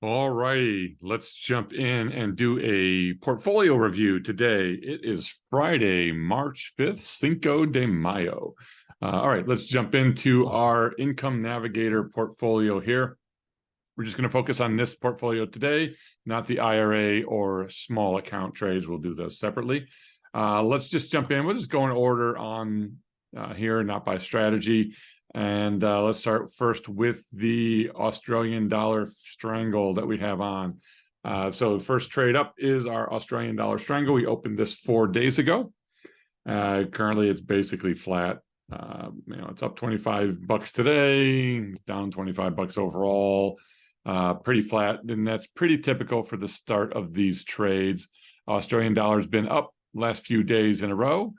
All righty, let's jump in and do a portfolio review today. It is Friday, March 5th, Cinco de Mayo. All right, let's jump into our Income Navigator portfolio here. We're just going to focus on this portfolio today, not the IRA or small account trades. We'll do those separately. Let's just jump in. We'll just go in order on here, not by strategy. And let's start first with the Australian dollar strangle that we have on. So the first trade up is our Australian dollar strangle. We opened this 4 days ago. Currently, it's basically flat. It's up 25 bucks today, down 25 bucks overall. Pretty flat, and that's pretty typical for the start of these trades. Australian dollar's been up last few days in a row,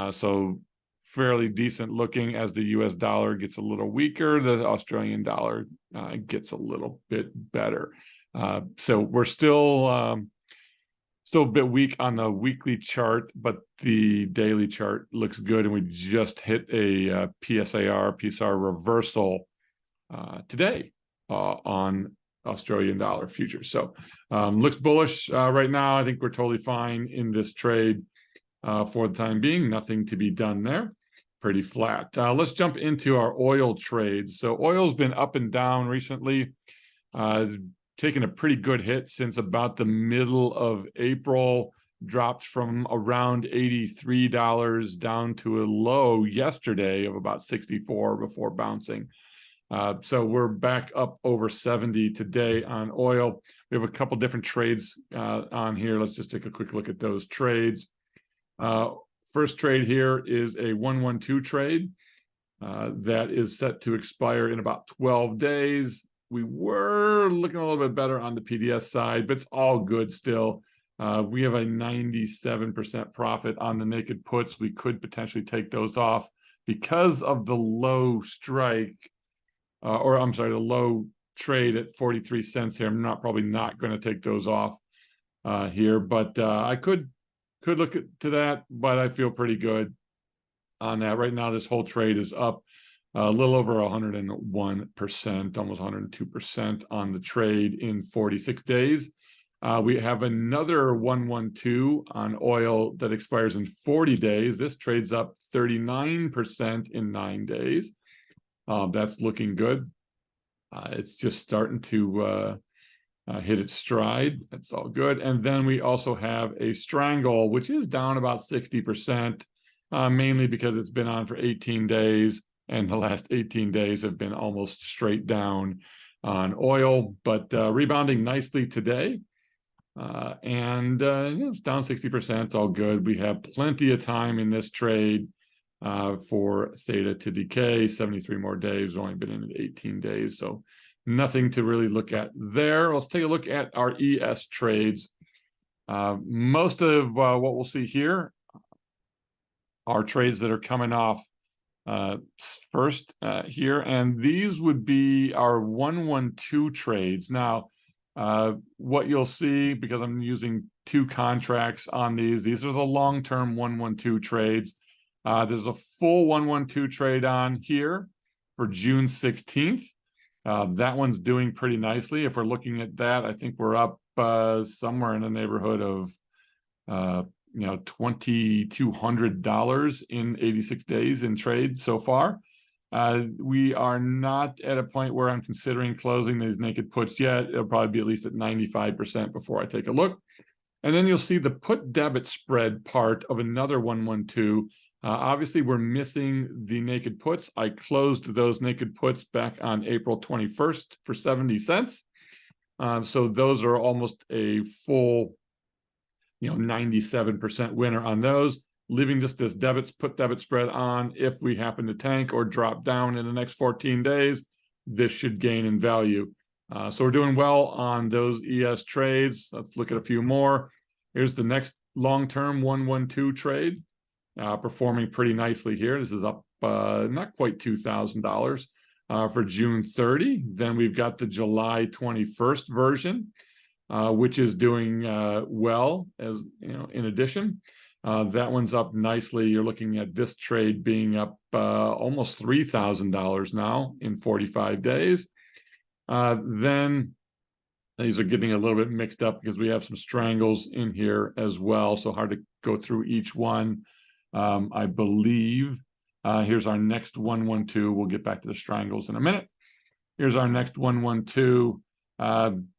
so fairly decent looking. As the US dollar gets a little weaker, the Australian dollar gets a little bit better. So we're still a bit weak on the weekly chart, but the daily chart looks good, and we just hit a PSAR reversal today on Australian dollar futures. So looks bullish right now. I think we're totally fine in this trade for the time being. Nothing to be done there. Pretty flat. Let's jump into our oil trades. So oil's been up and down recently, taken a pretty good hit since about the middle of April, dropped from around $83 down to a low yesterday of about 64 before bouncing. So we're back up over 70 today on oil. We have a couple different trades on here. Let's just take a quick look at those trades. First trade here is a 112 trade that is set to expire in about 12 days. We were looking a little bit better on the PDS side, but it's all good still. We have a 97% profit on the naked puts. We could potentially take those off because of the low strike, the low trade at 43 cents here. I'm probably not going to take those off here, but I could look to that, but I feel pretty good on that. Right now, this whole trade is up a little over 101%, almost 102% on the trade in 46 days. We have another 112 on oil that expires in 40 days. This trade's up 39% in 9 days. That's looking good. It's just starting to hit its stride. That's all good. And then we also have a strangle, which is down about 60%, mainly because it's been on for 18 days. And the last 18 days have been almost straight down on oil, but rebounding nicely today. It's down 60%. It's all good. We have plenty of time in this trade for theta to decay. 73 more days. We've only been in it 18 days, so nothing to really look at there. Let's take a look at our ES trades. Most of what we'll see here are trades that are coming off first here, and these would be our 112 trades. Now, what you'll see, because I'm using 2 contracts on these are the long-term 112 trades. There's a full 112 trade on here for June 16th. That one's doing pretty nicely. If we're looking at that, I think we're up somewhere in the neighborhood of $2,200 in 86 days in trade so far. We are not at a point where I'm considering closing these naked puts yet. It'll probably be at least at 95% before I take a look. And then you'll see the put debit spread part of another 112. Obviously, we're missing the naked puts. I closed those naked puts back on April 21st for 70 cents. So those are almost a full 97% winner on those, leaving just this put debit spread on. If we happen to tank or drop down in the next 14 days, this should gain in value. So we're doing well on those ES trades. Let's look at a few more. Here's the next long-term 112 trade, performing pretty nicely here. This is up not quite $2,000 for June 30. Then we've got the July 21st version, which is doing well, as in addition. That one's up nicely. You're looking at this trade being up almost $3,000 now in 45 days. Then These are getting a little bit mixed up because we have some strangles in here as well, so hard to go through each one. I believe here's our next 112. We'll get back to the strangles in a minute. Here's our next 112,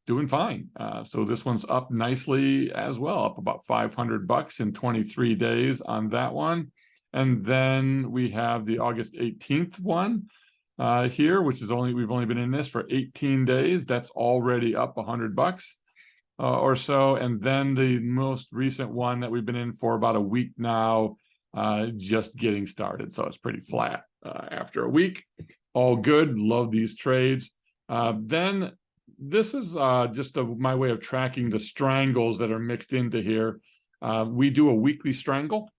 doing fine. So this one's up nicely as well, up about $500 in 23 days on that one. And then we have the August 18th one here, which is we've only been in this for 18 days. That's already up $100 or so. And then the most recent one that we've been in for about a week now, just getting started. So it's pretty flat after a week. All good. Love these trades. Then this is just my way of tracking the strangles that are mixed into here. We do a weekly strangle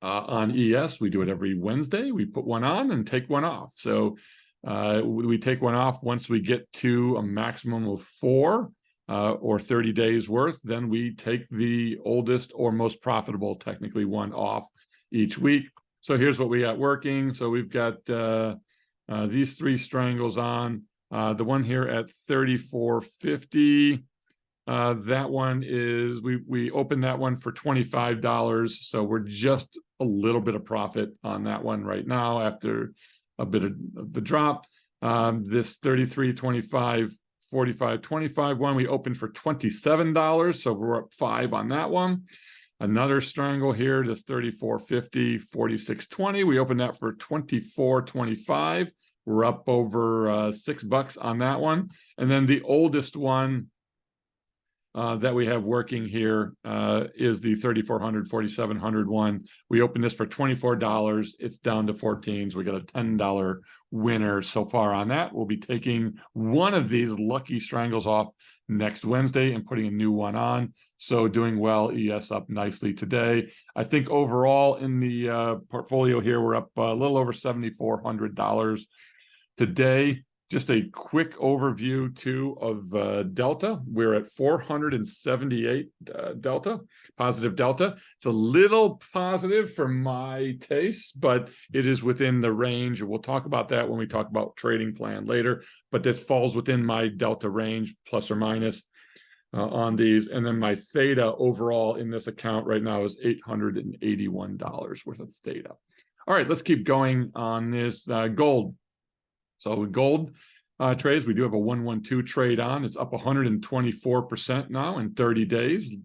on ES. We do it every Wednesday. We put one on and take one off. So we take one off once we get to a maximum of 4 or 30 days worth. Then we take the oldest or most profitable, technically, one off each week. So here's what we got working. So we've got these 3 strangles on. The one here at 34.50. That one is we opened that one for $25. So we're just a little bit of profit on that one right now after a bit of the drop. This 33.25, 45.25 one we opened for $27. So we're up 5 on that one. Another strangle here, this 34.50, 46.20. We opened that for $24.25. We're up over $6 on that one. And then the oldest one that we have working here is the 3400, 4700 one. We opened this for $24. It's down to 14. So we got a $10 winner so far on that. We'll be taking one of these lucky strangles off next Wednesday and putting a new one on. So doing well. ES up nicely today. I think overall in the portfolio here, we're up a little over $7,400 today. Just a quick overview too of Delta. We're at 478 Delta, positive Delta. It's a little positive for my taste, but it is within the range. We'll talk about that when we talk about trading plan later, but this falls within my Delta range, plus or minus on these. And then my theta overall in this account right now is $881 worth of theta. All right, let's keep going on this gold. So with gold trades, we do have a 112 trade on. It's up 124% now in 30 days,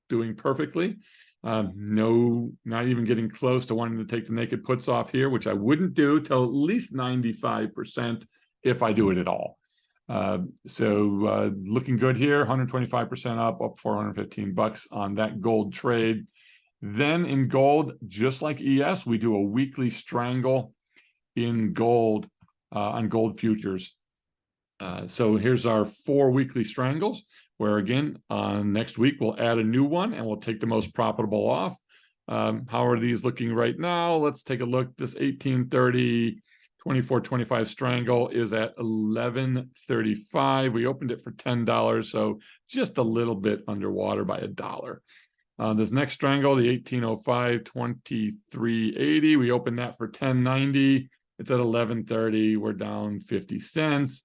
doing perfectly. No, not even getting close to wanting to take the naked puts off here, which I wouldn't do till at least 95% if I do it at all. So looking good here, 125% up 415 bucks on that gold trade. Then in gold, just like ES, we do a weekly strangle in gold. On gold futures. So here's our 4 weekly strangles, where again, next week we'll add a new one and we'll take the most profitable off. How are these looking right now? Let's take a look. This 1830, 24.25 strangle is at 11.35. We opened it for $10, so just a little bit underwater by $1. This next strangle, the 1805, 23.80, we opened that for $10.90. It's at 11.30. We're down 50 cents.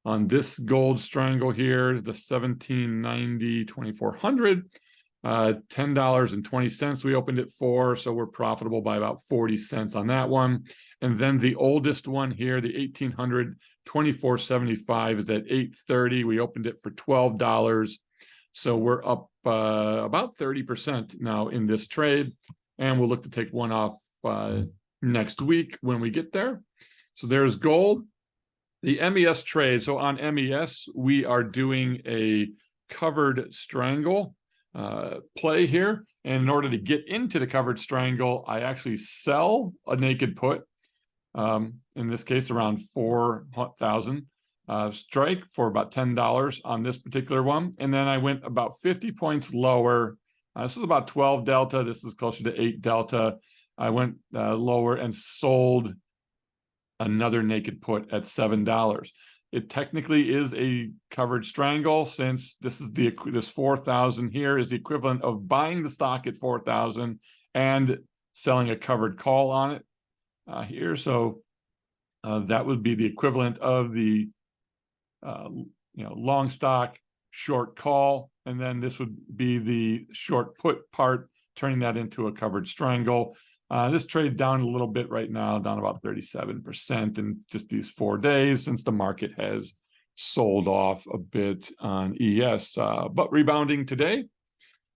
On this gold strangle here, the 1790, 2400, $10.20 we opened it for, so we're profitable by about 40 cents on that one. And then the oldest one here, the 1800, 2475 is at 8.30. We opened it for $12. So we're up about 30% now in this trade. And we'll look to take one off next week when we get there. So there's gold. The MES trade. So on MES, we are doing a covered strangle play here. And in order to get into the covered strangle, I actually sell a naked put, in this case around 4,000 strike for about $10 on this particular one. And then I went about 50 points lower. This is about 12 delta. This is closer to 8 delta. I went lower and sold another naked put at $7. It technically is a covered strangle, since this is this 4,000 here is the equivalent of buying the stock at 4,000 and selling a covered call on it here. So that would be the equivalent of the long stock, short call, and then this would be the short put part, turning that into a covered strangle. This trade down a little bit right now, down about 37% in just these 4 days since the market has sold off a bit on ES, but rebounding today.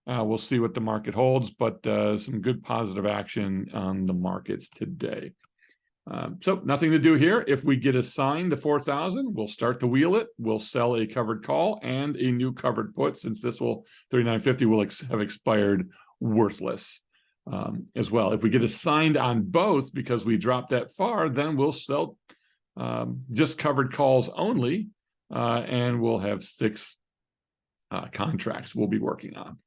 We'll see what the market holds, but some good positive action on the markets today. So nothing to do here. If we get assigned to 4,000, we'll start to wheel it. We'll sell a covered call and a new covered put, since this will 39.50 will have expired worthless as well. If we get assigned on both because we dropped that far, then we'll sell just covered calls only, and we'll have 6 contracts we'll be working on.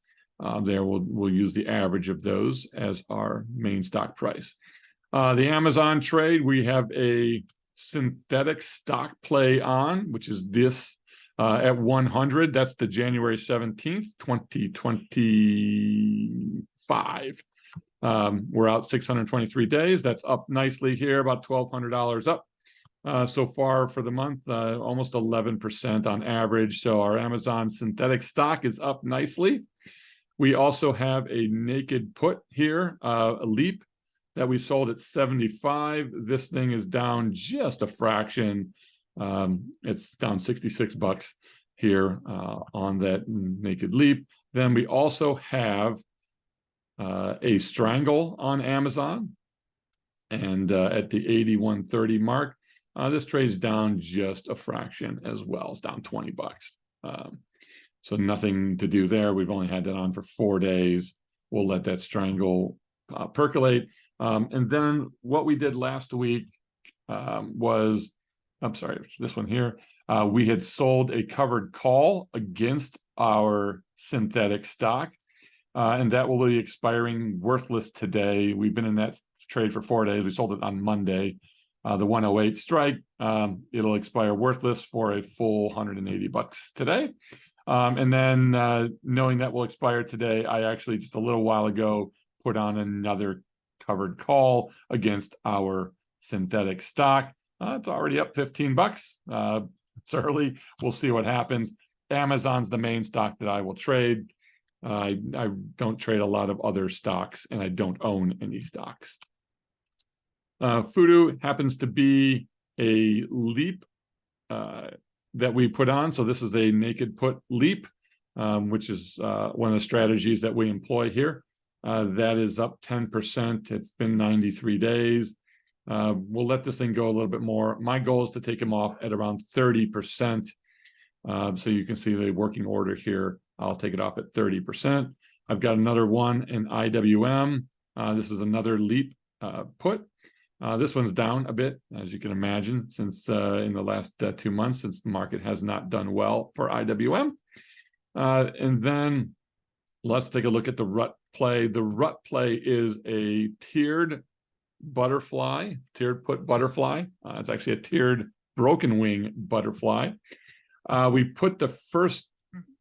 There we'll use the average of those as our main stock price. The Amazon trade, we have a synthetic stock play on, which is this at 100. That's the January 17th, 2025. We're out 623 days. That's up nicely here, about $1,200 up so far for the month, almost 11% on average. So our Amazon synthetic stock is up nicely. We also have a naked put here, a leap, that we sold at 75. This thing is down just a fraction. It's down 66 bucks here on that naked leap. Then we also have a strangle on Amazon, and at the 81.30 mark, this trade's down just a fraction as well. It's down 20 bucks. So nothing to do there. We've only had that on for 4 days. We'll let that strangle percolate. And then what we did last week was, I'm sorry, this one here. We had sold a covered call against our synthetic stock, and that will be expiring worthless today. We've been in that trade for 4 days. We sold it on Monday, the 108 strike. It'll expire worthless for a full 180 bucks today. And then knowing that will expire today, I actually just a little while ago put on another covered call against our synthetic stock. It's already up 15 bucks. It's early. We'll see what happens. Amazon's the main stock that I will trade. I don't trade a lot of other stocks, and I don't own any stocks. Fudu happens to be a leap that we put on. So this is a naked put leap, which is one of the strategies that we employ here. That is up 10%. It's been 93 days. We'll let this thing go a little bit more. My goal is to take them off at around 30%. So you can see the working order here. I'll take it off at 30%. I've got another one in IWM. This is another leap put. This one's down a bit, as you can imagine, since in the last 2 months, since the market has not done well for IWM. And then let's take a look at the rut play. The rut play is a tiered butterfly, tiered put butterfly. It's actually a tiered broken wing butterfly. We put the first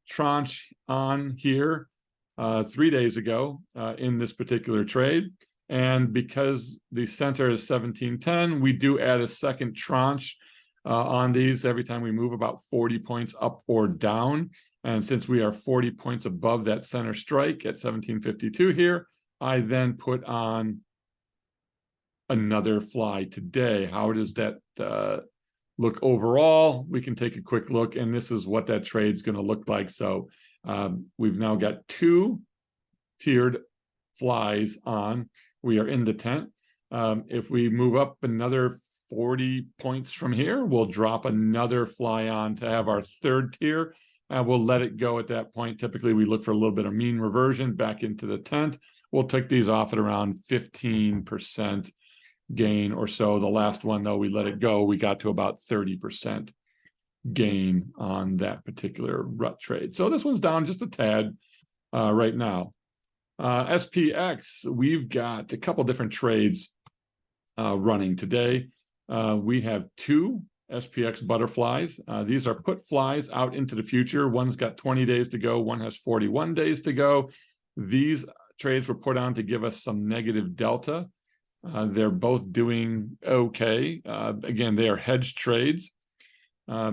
tranche on here 3 days ago in this particular trade. And because the center is 1710, we do add a second tranche on these every time we move about 40 points up or down. And since we are 40 points above that center strike at 1752 here, I then put on another fly today. How does that look overall? We can take a quick look, and this is what that trade's going to look like. So we've now got 2 tiered flies on. We are in the tent. If we move up another 40 points from here, we'll drop another fly on to have our third tier. We'll let it go at that point. Typically, we look for a little bit of mean reversion back into the tent. We'll take these off at around 15% gain or so. The last one, though, we let it go. We got to about 30% gain on that particular rut trade. So this one's down just a tad right now. SPX, we've got a couple different trades running today. We have 2 SPX butterflies. These are put flies out into the future. One's got 20 days to go. One has 41 days to go. These trades were put on to give us some negative delta. They're both doing okay. Again, they are hedge trades.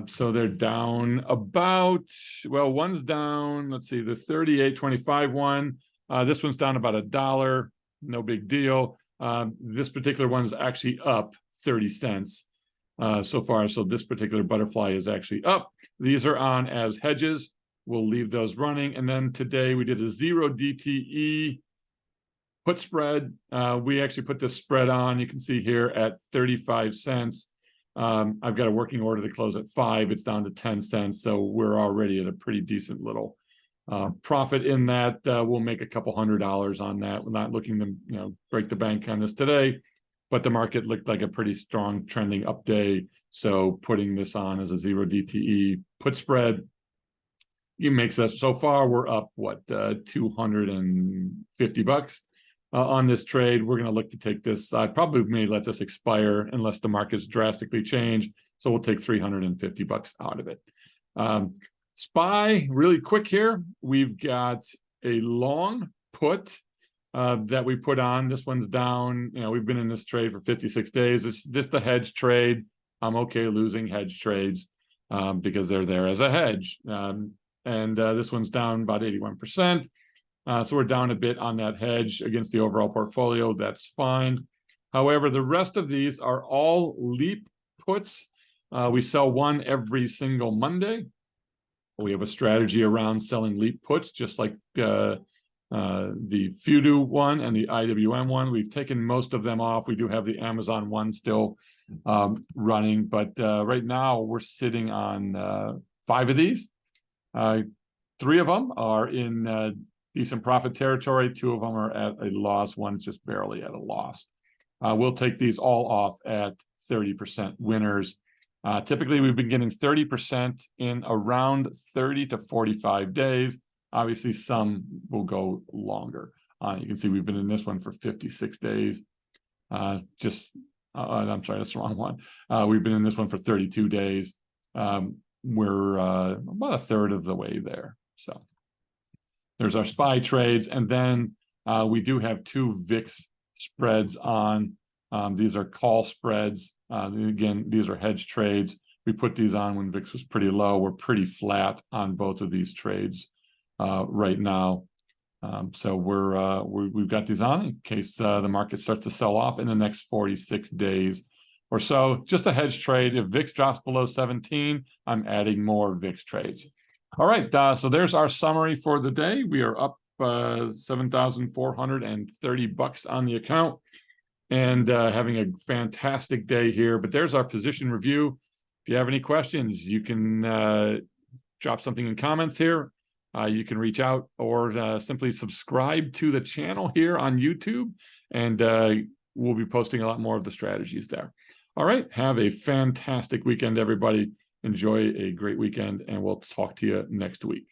So they're down about, well, one's down, let's see, the 38.25 one. This one's down about $1. No big deal. This particular one's actually up 30 cents so far. So this particular butterfly is actually up. These are on as hedges. We'll leave those running. And then today we did a 0 DTE put spread. We actually put this spread on, you can see here, at 35 cents. I've got a working order to close at 5. It's down to 10 cents. So we're already at a pretty decent little profit in that. We'll make a couple $100 on that. We're not looking to break the bank on this today, but the market looked like a pretty strong trending up day. So putting this on as a 0 DTE put spread, it makes us, so far we're up what, $250 on this trade. We're going to look to take this. I probably may let this expire unless the markets drastically change. So we'll take $350 out of it. SPY, really quick here. We've got a long put that we put on. This one's down. We've been in this trade for 56 days. It's just a hedge trade. I'm okay losing hedge trades because they're there as a hedge. This one's down about 81%. So we're down a bit on that hedge against the overall portfolio. That's fine. However, the rest of these are all leap puts. We sell one every single Monday. We have a strategy around selling leap puts, just like the FUDU one and the IWM one. We've taken most of them off. We do have the Amazon one still running, but right now we're sitting on 5 of these. 3 of them are in decent profit territory. 2 of them are at a loss. One's just barely at a loss. We'll take these all off at 30% winners. Typically, we've been getting 30% in around 30 to 45 days. Obviously, some will go longer. You can see we've been in this one for 56 days. I'm sorry, that's the wrong one. We've been in this one for 32 days. We're about a third of the way there. So there's our SPY trades. And then we do have 2 VIX spreads on. These are call spreads. Again, these are hedge trades. We put these on when VIX was pretty low. We're pretty flat on both of these trades right now. So we've got these on in case the market starts to sell off in the next 46 days or so. Just a hedge trade. If VIX drops below 17, I'm adding more VIX trades. All right, so there's our summary for the day. We are up $7,430 on the account and having a fantastic day here. But there's our position review. If you have any questions, you can drop something in comments here. You can reach out or simply subscribe to the channel here on YouTube, and we'll be posting a lot more of the strategies there. All right, have a fantastic weekend, everybody. Enjoy a great weekend, and we'll talk to you next week.